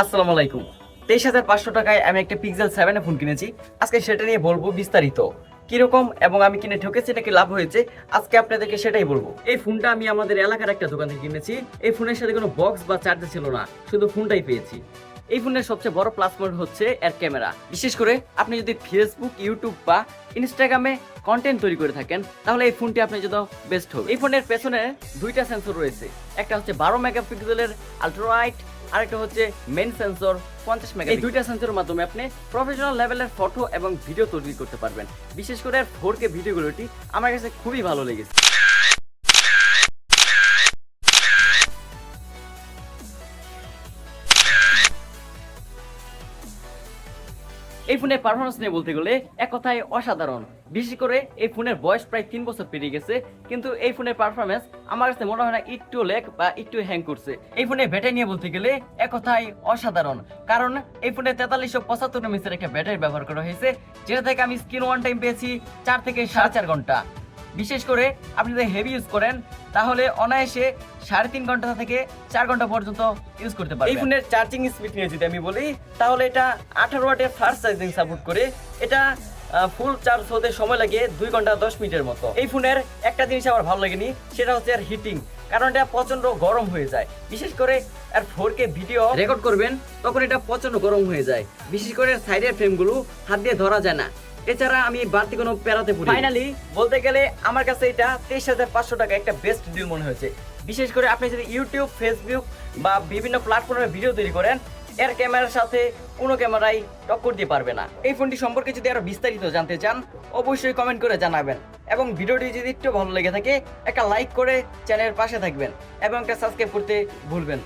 আসসালামু আলাইকুম। 23,500 টাকায় আমি একটা পিক্সেল 7 ফোন কিনেছি। আজকে সেটা নিয়ে বলবো বিস্তারিত। কিরকম এবং আমি কিনে ঠকেছি নাকি লাভ হয়েছে, আজকে আপনাদেরকে সেটাই বলবো। এই ফোনটা আমি আমাদের এলাকার একটা দোকান থেকে কিনেছি। এই ফোনের সাথে কোনো বক্স বা চার্জার ছিল না, শুধু ফোনটাই পেয়েছি। এই ফোনের সবচেয়ে বড় প্লাস পয়েন্ট হচ্ছে এর ক্যামেরা। বিশেষ করে আপনি যদি ফেসবুক, ইউটিউব বা ইনস্টাগ্রামে কন্টেন্ট তৈরি করে থাকেন, তাহলে এই ফোনটি আপনার জন্য বেস্ট হবে। এই ফোনের পেছনে দুইটা সেন্সর রয়েছে, একটা হচ্ছে 12 মেগাপিক্সেলের আলট্রা ওয়াইড, আরেকটা হচ্ছে মেইন সেন্সর 50 মেগাপিক্সেল। এই দুইটা সেন্সরের মাধ্যমে আপনি প্রফেশনাল লেভেলের ফটো এবং ভিডিও তৈরি করতে পারবেন। বিশেষ করে 4K ভিডিওগুলোটি আমার কাছে খুবই ভালো লেগেছে। এই ফোনের পারফরমেন্স নিয়ে বলতে গেলে এক কথায় অসাধারণ। বিশেষ করে এই ফোনের বয়স প্রায় 3 বছর পেরিয়ে গেছে, কিন্তু এই ফোনের পারফরমেন্স আমার কাছে মনে হয় না একটু ল্যাগ বা একটু হ্যাং করছে। এই ফোনের ব্যাটারি নিয়ে বলতে গেলে এক কথায় অসাধারণ, কারণ এই ফোনে 4375 mAh একটা ব্যাটারি ব্যবহার করা হয়েছে, যেটা থেকে আমি স্ক্রিন ওয়ান টাইম পেয়েছি 4 থেকে 4.5 ঘন্টা। বিশেষ করে আপনি যদি হেভি ইউজ করেন, তাহলে অনায়াসে 3.5 ঘন্টা থেকে 4 ঘন্টা পর্যন্ত ইউজ করতে পারবেন। এই ফোনের চার্জিং স্পিড নিয়ে যদি আমি বলি, তাহলে এটা 18 ওয়াটের ফাস্ট চার্জিং সাপোর্ট করে। এটা ফুল চার্জ হতে সময় লাগে 2 ঘন্টা 10 মিনিটের মতো। এই ফোনের একটা জিনিস আমার ভালো লাগেনি, সেটা হচ্ছে এর হিটিং, কারণ এটা প্রচন্ড গরম হয়ে যায়। বিশেষ করে এর 4K ভিডিও রেকর্ড করবেন, তখন এটা প্রচন্ড গরম হয়ে যায়। বিশেষ করে সাইডের ফ্রেমগুলো হাত দিয়ে ধরা যায় না। এছাড়া আমি বাড়তি কোনো প্যারাতে পড়ি। ফাইনালি বলতে গেলে আমার কাছে এটা 23,500 টাকা একটা বেস্ট ডিল মনে হয়েছে। বিশেষ করে আপনি যদি ইউটিউব, ফেসবুক বা বিভিন্ন প্ল্যাটফর্মে ভিডিও তৈরি করেন, এর ক্যামেরার সাথে কোনো ক্যামেরাই টক্কর দিয়ে পারবে না। এই ফোনটি সম্পর্কে যদি আরো বিস্তারিত জানতে চান, অবশ্যই কমেন্ট করে জানাবেন। এবং ভিডিওটি যদি একটু ভালো লেগে থাকে, একটা লাইক করে চ্যানেলের পাশে থাকবেন এবং একটা সাবস্ক্রাইব করতে ভুলবেন।